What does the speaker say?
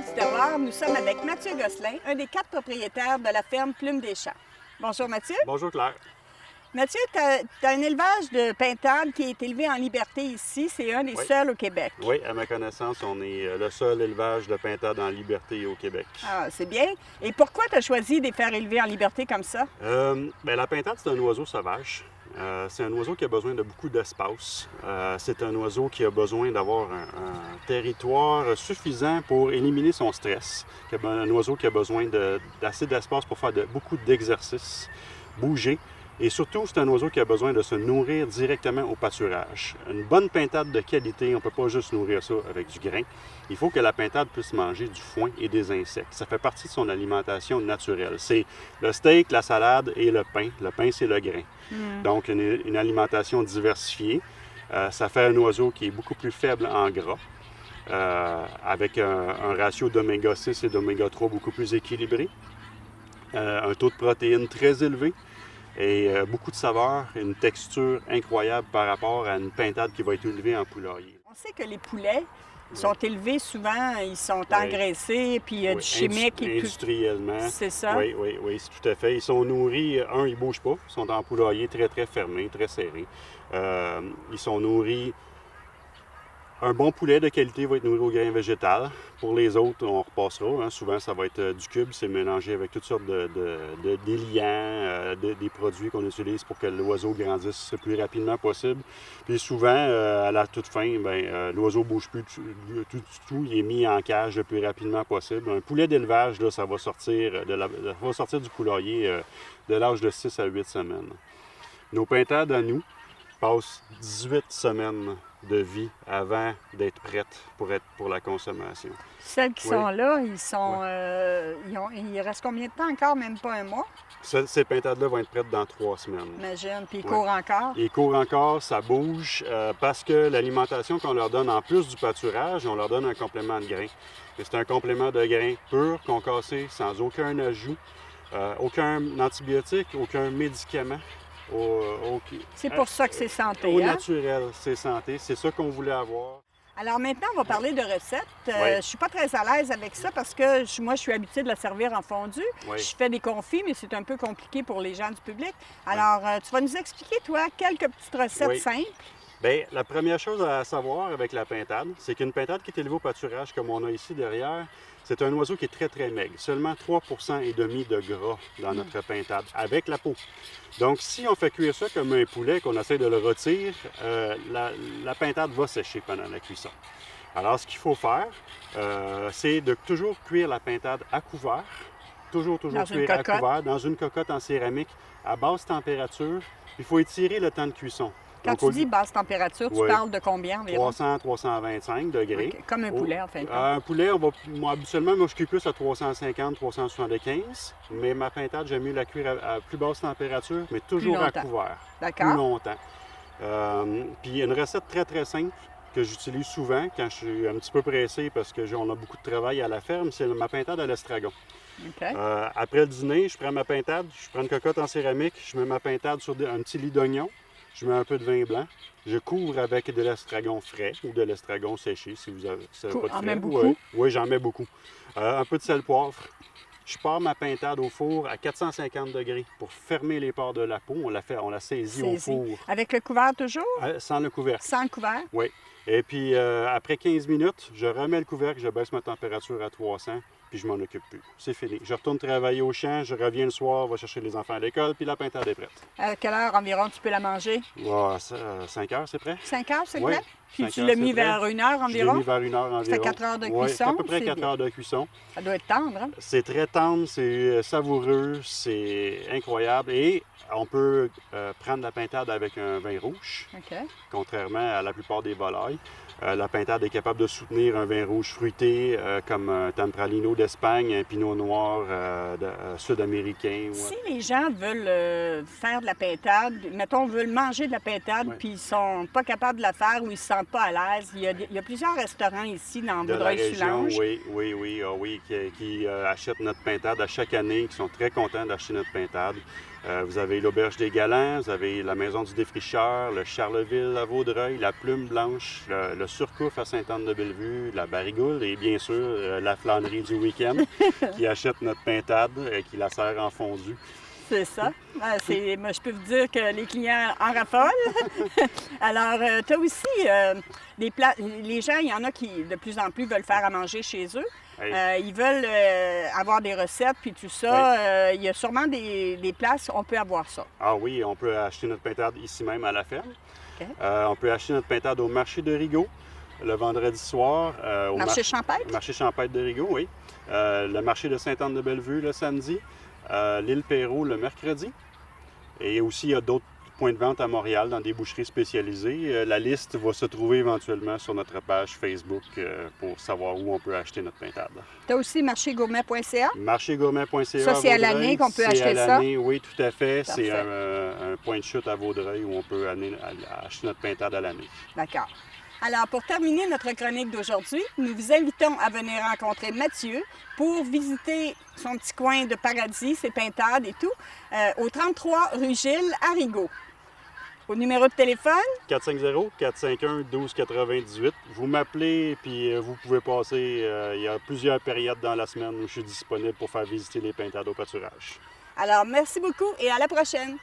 du terroir. Nous sommes avec Mathieu Gosselin, un des 4 propriétaires de la ferme Plume des Champs. Bonjour Mathieu. Bonjour Claire. Mathieu, tu as un élevage de pintades qui est élevé en liberté ici. C'est un des seuls au Québec. Oui, à ma connaissance, on est le seul élevage de pintades en liberté au Québec. Ah, c'est bien. Et pourquoi tu as choisi de les faire élever en liberté comme ça? La pintade, c'est un oiseau sauvage. C'est un oiseau qui a besoin de beaucoup d'espace. C'est un oiseau qui a besoin d'avoir un territoire suffisant pour éliminer son stress. Un oiseau qui a besoin d'assez d'espace pour faire beaucoup d'exercices, bouger. Et surtout, c'est un oiseau qui a besoin de se nourrir directement au pâturage. Une bonne pintade de qualité, on ne peut pas juste nourrir ça avec du grain. Il faut que la pintade puisse manger du foin et des insectes. Ça fait partie de son alimentation naturelle. C'est le steak, la salade et le pain. Le pain, c'est le grain. Donc, une alimentation diversifiée. Ça fait un oiseau qui est beaucoup plus faible en gras, avec un ratio d'oméga 6 et d'oméga 3 beaucoup plus équilibré. Un taux de protéines très élevé. Et beaucoup de saveurs et une texture incroyable par rapport à une pintade qui va être élevée en poulailler. On sait que les poulets sont élevés souvent, ils sont engraissés, puis il y a du chimique. Industriellement. C'est ça? Oui, c'est tout à fait. Ils sont nourris, ils ne bougent pas, ils sont en poulailler très, très fermé, très serré. Ils sont nourris. Un bon poulet de qualité va être nourri au grain végétal. Pour les autres, on repassera. Souvent, ça va être du cube. C'est mélangé avec toutes sortes d'éliants, des produits qu'on utilise pour que l'oiseau grandisse le plus rapidement possible. Puis souvent, à la toute fin, l'oiseau ne bouge plus tout. Il est mis en cage le plus rapidement possible. Un poulet d'élevage, là, ça va sortir du poulailler de l'âge de 6 à 8 semaines. Nos pintades à nous passent 18 semaines de vie avant d'être prêtes pour la consommation. Celles qui sont là, il reste combien de temps encore? Même pas un mois? Ces pintades-là vont être prêtes dans 3 semaines. Imagine, puis ils courent encore? Ils courent encore, ça bouge, parce que l'alimentation qu'on leur donne en plus du pâturage, on leur donne un complément de grain. C'est un complément de grain pur, concassé, sans aucun ajout, aucun antibiotique, aucun médicament. C'est pour ça que c'est santé. Au naturel, c'est santé. C'est ça qu'on voulait avoir. Alors maintenant, on va parler de recettes. Je ne suis pas très à l'aise avec ça parce que moi, je suis habituée de la servir en fondue. Je fais des confits, mais c'est un peu compliqué pour les gens du public. Alors, tu vas nous expliquer, toi, quelques petites recettes simples. Bien, la première chose à savoir avec la pintade, c'est qu'une pintade qui est élevée au pâturage, comme on a ici derrière, c'est un oiseau qui est très, très maigre. Seulement 3,5 de gras dans notre pintade, avec la peau. Donc, si on fait cuire ça comme un poulet, qu'on essaie de le rôtir, la pintade va sécher pendant la cuisson. Alors, ce qu'il faut faire, c'est de toujours cuire la pintade à couvert. Toujours cuire à couvert, dans une cocotte en céramique, à basse température. Il faut étirer le temps de cuisson. Quand tu dis basse température, tu parles de combien environ? 300-325 degrés. Okay. Comme un poulet, en fait. Un poulet, habituellement, moi, je cuis plus à 350-375. Mais ma pintade, j'aime mieux la cuire à plus basse température, mais toujours à couvert. D'accord. Plus longtemps. Puis une recette très, très simple que j'utilise souvent quand je suis un petit peu pressé parce qu'on a beaucoup de travail à la ferme, c'est ma pintade à l'estragon. Okay. Après le dîner, je prends ma pintade, je prends une cocotte en céramique, je mets ma pintade sur un petit lit d'oignon. Je mets un peu de vin blanc. Je couvre avec de l'estragon frais ou de l'estragon séché, si vous avez pas de frais. En mets beaucoup? Oui, j'en mets beaucoup. Un peu de sel poivre. Je pars ma pintade au four à 450 degrés pour fermer les pores de la peau. On la saisit au four. Avec le couvert toujours? Sans le couvercle. Sans le couvert? Oui. Et puis, après 15 minutes, je remets le couvercle, je baisse ma température à 300, puis je m'en occupe plus. C'est fini. Je retourne travailler au champ, je reviens le soir, je vais chercher les enfants à l'école, puis la pintade est prête. À quelle heure environ tu peux la manger? 5 heures, c'est prêt. 5 heures, c'est prêt? Puis tu heures, l'as mis vers 1 heure environ? Je l'ai mis vers 1 heure environ. Ça fait 4 heures de cuisson? Oui, à peu près 4 heures de cuisson. Ça doit être tendre, hein? C'est très tendre, c'est savoureux, c'est incroyable. Et on peut prendre la pintade avec un vin rouge, contrairement à la plupart des volailles. La pintade est capable de soutenir un vin rouge fruité comme un Tempranillo d'Espagne, un Pinot Noir sud-américain. Si les gens veulent faire de la pintade, mettons, veulent manger de la pintade, puis ils sont pas capables de la faire ou ils ne se sentent pas à l'aise, il y a plusieurs restaurants ici dans Vaudreuil-Soulanges. Oui, qui achètent notre pintade à chaque année, qui sont très contents d'acheter notre pintade. Vous avez l'Auberge des Galants, vous avez la Maison du Défricheur, le Charleville à Vaudreuil, la Plume Blanche, le Surcouf à Sainte-Anne-de-Bellevue, la Barigoule et bien sûr la flânerie du week-end qui achète notre pintade et qui la sert en fondu. C'est ça. Moi, je peux vous dire que les clients en raffolent. Alors, tu as aussi les gens, il y en a qui de plus en plus veulent faire à manger chez eux. Hey. Ils veulent avoir des recettes puis tout ça. Il y a sûrement des places où on peut avoir ça. Ah oui, on peut acheter notre pintade ici même à la ferme. Okay. On peut acheter notre pintade au marché de Rigaud le vendredi soir. Au marché Champêtre? Marché Champêtre de Rigaud, oui. Le marché de Sainte-Anne-de-Bellevue le samedi. L'île Perrot le mercredi. Et aussi, il y a d'autres points de vente à Montréal dans des boucheries spécialisées. La liste va se trouver éventuellement sur notre page Facebook pour savoir où on peut acheter notre pintade. Tu as aussi marchégourmet.ca? Marchégourmet.ca. Ça, c'est à l'année qu'on peut acheter ça? Oui, tout à fait. Parfait. C'est un point de chute à Vaudreuil où on peut acheter notre pintade à l'année. D'accord. Alors, pour terminer notre chronique d'aujourd'hui, nous vous invitons à venir rencontrer Mathieu pour visiter son petit coin de paradis, ses pintades et tout, au 33 rue Gilles à Rigaud. Au numéro de téléphone? 450-451-1298. Vous m'appelez puis vous pouvez passer. Il y a plusieurs périodes dans la semaine où je suis disponible pour faire visiter les pintades au pâturage. Alors, merci beaucoup et à la prochaine!